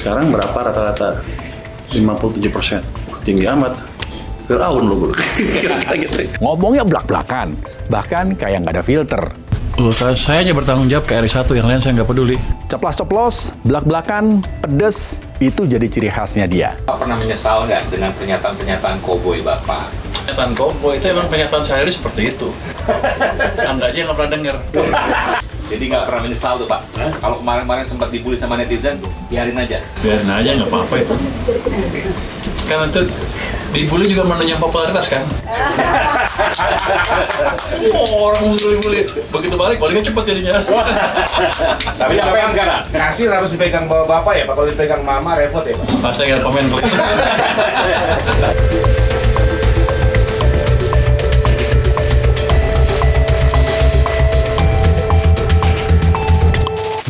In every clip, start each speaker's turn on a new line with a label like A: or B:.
A: Sekarang berapa rata-rata? 57%. Tinggi amat. Fir'aun loh, gitu.
B: Ngomongnya belak-belakan, bahkan kayak nggak ada filter.
A: Saya hanya bertanggung jawab ke RI1, yang lain saya nggak peduli.
B: Ceplas-ceplos, belak-belakan, pedes, itu jadi ciri khasnya dia.
C: Bapak pernah menyesal nggak dengan pernyataan-pernyataan koboi Bapak?
A: Pernyataan koboi itu emang pernyataan saya seperti itu. Anda aja nggak pernah dengar.
C: Jadi nggak pernah menyesal tuh Pak? Kalau kemarin-kemarin sempat dibully sama netizen, biarin aja.
A: Biarin aja, nggak apa-apa itu. Kan itu dibully juga menunjang popularitas kan? Orang dibully, begitu baliknya cepat jadinya.
C: Tapi apa yang sekarang?
D: Kasir harus dipegang bapak ya, Pak. Kalau dipegang mama repot ya, Pak.
A: Pas saya nggak komen klik.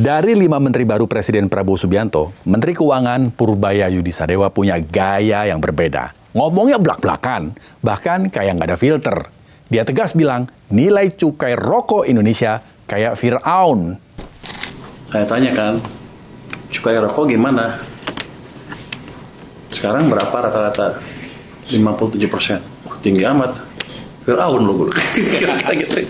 B: Dari 5 menteri baru Presiden Prabowo Subianto, Menteri Keuangan Purbaya Yudisadewa punya gaya yang berbeda. Ngomongnya belak-belakan, bahkan kayak nggak ada filter. Dia tegas bilang, nilai cukai rokok Indonesia kayak Fir'aun.
A: Saya tanya kan, cukai rokok gimana? Sekarang berapa rata-rata? 57%. Tinggi amat. Fir'aun loh, gitu.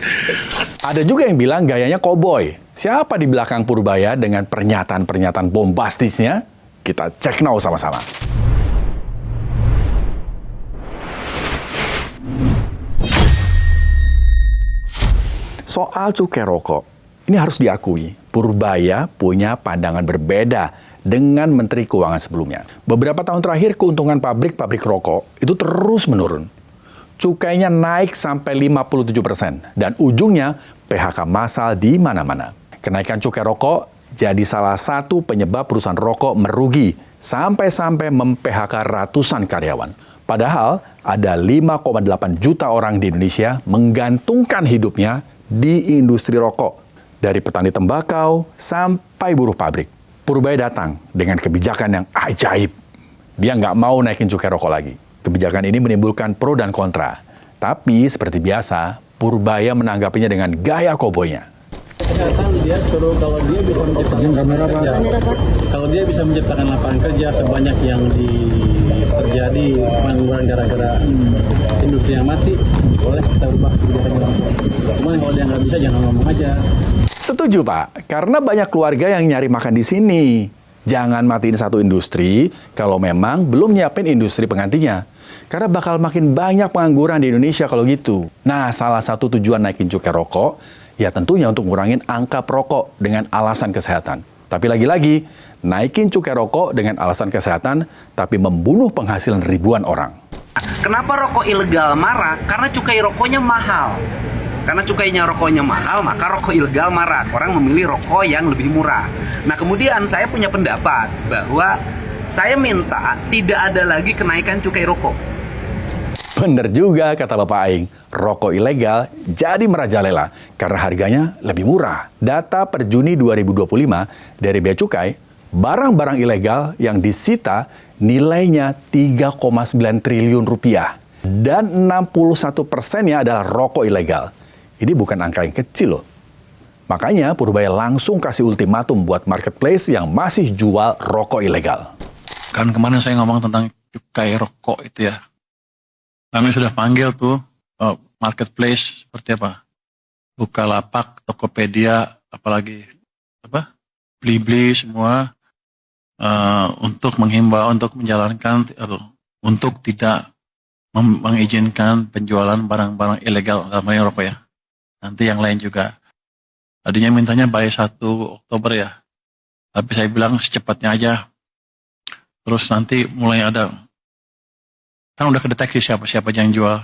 B: Ada juga yang bilang gayanya koboi. Siapa di belakang Purbaya dengan pernyataan-pernyataan bombastisnya? Kita cek now sama-sama. Soal cukai rokok, ini harus diakui, Purbaya punya pandangan berbeda dengan Menteri Keuangan sebelumnya. Beberapa tahun terakhir, keuntungan pabrik-pabrik rokok itu terus menurun. Cukainya naik sampai 57%, dan ujungnya PHK massal di mana-mana. Kenaikan cukai rokok jadi salah satu penyebab perusahaan rokok merugi sampai-sampai mem-PHK ratusan karyawan. Padahal ada 5,8 juta orang di Indonesia menggantungkan hidupnya di industri rokok. Dari petani tembakau sampai buruh pabrik. Purbaya datang dengan kebijakan yang ajaib. Dia nggak mau naikin cukai rokok lagi. Kebijakan ini menimbulkan pro dan kontra. Tapi seperti biasa, Purbaya menanggapinya dengan gaya koboynya.
E: Dia suruh kalau dia bisa menciptakan kalau dia bisa menciptakan lapangan kerja sebanyak yang terjadi pengangguran gara-gara industri yang mati, boleh kita ubah kebijakan. Cuma kalau dia nggak bisa, jangan ngomong aja.
B: Setuju, Pak. Karena banyak keluarga yang nyari makan di sini. Jangan matiin satu industri kalau memang belum nyiapin industri penggantinya. Karena bakal makin banyak pengangguran di Indonesia kalau gitu. Nah, salah satu tujuan naikin cukai rokok, ya tentunya untuk ngurangin angka perokok dengan alasan kesehatan. Tapi lagi-lagi, naikin cukai rokok dengan alasan kesehatan, tapi membunuh penghasilan ribuan orang.
F: Kenapa rokok ilegal marah? Karena cukai rokoknya mahal. Karena cukainya rokoknya mahal, maka rokok ilegal marah. Orang memilih rokok yang lebih murah. Nah, kemudian saya punya pendapat bahwa saya minta tidak ada lagi kenaikan cukai rokok.
B: Bener juga kata Bapak Aing, rokok ilegal jadi merajalela karena harganya lebih murah. Data per Juni 2025 dari Bea Cukai, barang-barang ilegal yang disita nilainya 3,9 triliun rupiah. Dan 61%-nya adalah rokok ilegal. Ini bukan angka yang kecil loh. Makanya Purbaya langsung kasih ultimatum buat marketplace yang masih jual rokok ilegal.
A: Kan kemarin saya ngomong tentang cukai rokok itu ya. Kami sudah panggil tuh marketplace seperti apa? Bukalapak, Tokopedia, apalagi Blibli semua untuk menghimbau, untuk menjalankan, untuk tidak mengizinkan penjualan barang-barang ilegal dalam hal ini rokok ya. Nanti yang lain juga. Tadinya mintanya by 1 Oktober ya. Tapi saya bilang secepatnya aja. Terus nanti mulai ada, kan udah kedeteksi siapa-siapa yang jual.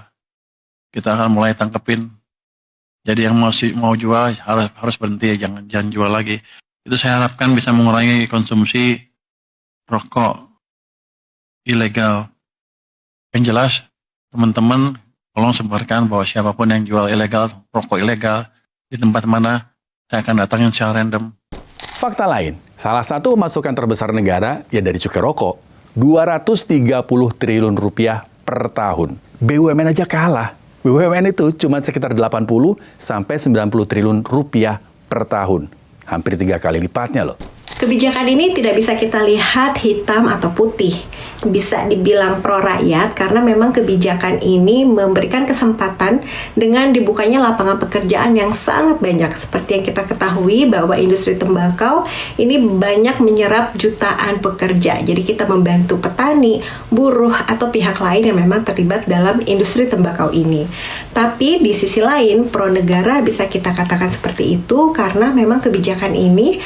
A: Kita akan mulai tangkepin. Jadi yang mau jual harus berhenti, jangan jual lagi. Itu saya harapkan bisa mengurangi konsumsi rokok ilegal. Yang jelas, teman-teman tolong sebarkan bahwa siapapun yang jual ilegal, rokok ilegal di tempat mana, saya akan datangin secara random.
B: Fakta lain, salah satu masukan terbesar negara ya dari cukai rokok, 230 triliun rupiah per tahun. BUMN aja kalah. BUMN itu cuma sekitar 80 sampai 90 triliun rupiah per tahun. Hampir 3 kali lipatnya loh.
G: Kebijakan ini tidak bisa kita lihat hitam atau putih. Bisa dibilang pro rakyat karena memang kebijakan ini memberikan kesempatan dengan dibukanya lapangan pekerjaan yang sangat banyak. Seperti yang kita ketahui bahwa industri tembakau ini banyak menyerap jutaan pekerja. Jadi kita membantu petani, buruh, atau pihak lain yang memang terlibat dalam industri tembakau ini. Tapi di sisi lain, pro negara bisa kita katakan seperti itu karena memang kebijakan ini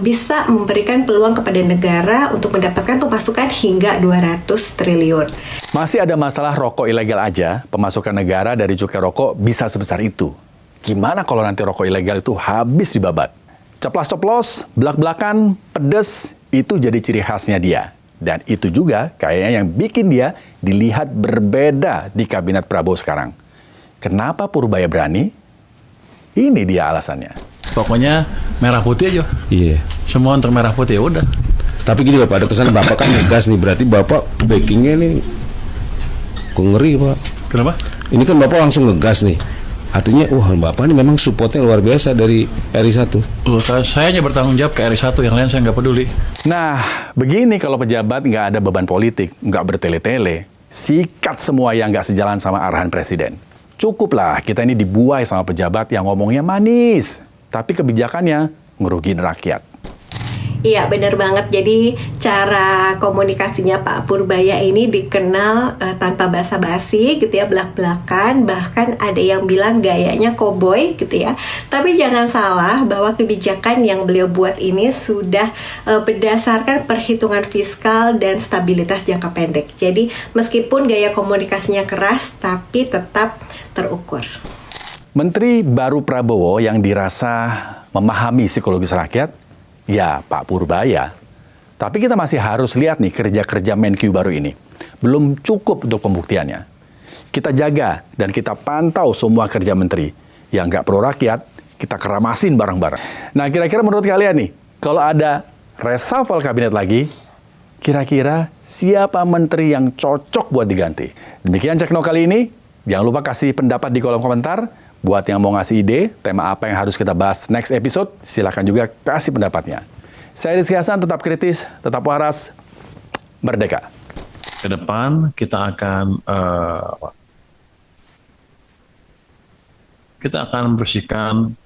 G: bisa memberikan peluang kepada negara untuk mendapatkan pemasukan hingga 200 triliun.
B: Masih ada masalah rokok ilegal aja, pemasukan negara dari cukai rokok bisa sebesar itu. Gimana kalau nanti rokok ilegal itu habis dibabat? Ceplas-ceplos, belak-belakan, pedes, itu jadi ciri khasnya dia. Dan itu juga kayaknya yang bikin dia dilihat berbeda di kabinet Prabowo sekarang. Kenapa Purbaya berani? Ini dia alasannya.
A: Pokoknya merah putih aja.
H: Iya.
A: Semua untuk merah putih, ya udah.
H: Tapi gini Bapak, ada kesan Bapak kan ngegas nih, berarti Bapak backingnya nih kok ngeri Pak.
A: Kenapa?
H: Ini kan Bapak langsung ngegas nih. Artinya, wah Bapak ini memang supportnya luar biasa dari RI1.
A: Saya hanya bertanggung jawab ke RI1, yang lain saya nggak peduli.
B: Nah, begini kalau pejabat nggak ada beban politik, nggak bertele-tele, sikat semua yang nggak sejalan sama arahan Presiden. Cukuplah kita ini dibuai sama pejabat yang ngomongnya manis, tapi kebijakannya ngerugiin rakyat.
G: Iya, benar banget. Jadi cara komunikasinya Pak Purbaya ini dikenal tanpa basa-basi gitu ya, belak-belakan. Bahkan ada yang bilang gayanya koboi gitu ya. Tapi jangan salah bahwa kebijakan yang beliau buat ini sudah berdasarkan perhitungan fiskal dan stabilitas jangka pendek. Jadi meskipun gaya komunikasinya keras, tapi tetap terukur.
B: Menteri baru Prabowo yang dirasa memahami psikologis rakyat, ya Pak Purbaya. Tapi kita masih harus lihat nih kerja-kerja Menkyu baru ini. Belum cukup untuk pembuktiannya. Kita jaga dan kita pantau semua kerja menteri. Yang nggak pro rakyat, kita keramasin bareng-bareng. Nah kira-kira menurut kalian nih, kalau ada reshuffle kabinet lagi, kira-kira siapa menteri yang cocok buat diganti? Demikian Cek No kali ini. Jangan lupa kasih pendapat di kolom komentar. Buat yang mau ngasih ide, tema apa yang harus kita bahas next episode, silakan juga kasih pendapatnya. Saya Rizky Hasan, tetap kritis, tetap waras, merdeka.
A: Ke depan kita akan bersihkan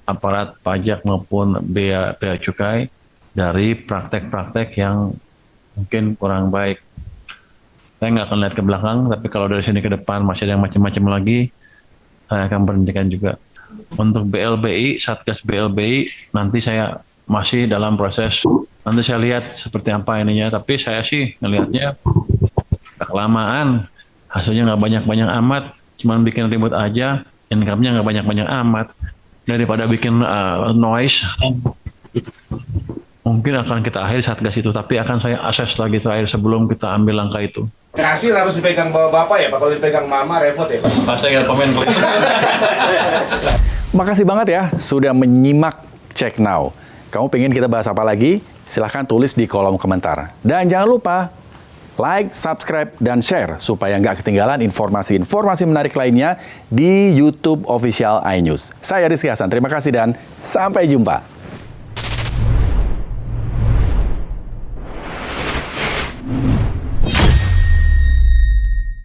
A: aparat pajak maupun bea cukai dari praktek-praktek yang mungkin kurang baik. Saya nggak akan lihat ke belakang, tapi kalau dari sini ke depan masih ada yang macam-macam lagi, saya akan berhentikan juga. Untuk BLBI, Satgas BLBI, nanti saya masih dalam proses. Nanti saya lihat seperti apa ininya. Tapi saya sih ngelihatnya kelamaan. Hasilnya nggak banyak-banyak amat. Cuman bikin ribut aja. Income-nya nggak banyak-banyak amat. Daripada bikin noise. Mungkin akan kita akhiri Satgas itu. Tapi akan saya akses lagi terakhir sebelum kita ambil langkah itu.
D: Kasih harus dipegang bapak ya Pak, kalau dipegang mama repot ya Pak.
A: Saya nggak komen.
B: Makasih banget ya sudah menyimak Cek Now. Kamu pengen kita bahas apa lagi? Silahkan tulis di kolom komentar. Dan jangan lupa like, subscribe, dan share supaya nggak ketinggalan informasi-informasi menarik lainnya di YouTube Official iNews. Saya Rizky Hasan, terima kasih dan sampai jumpa.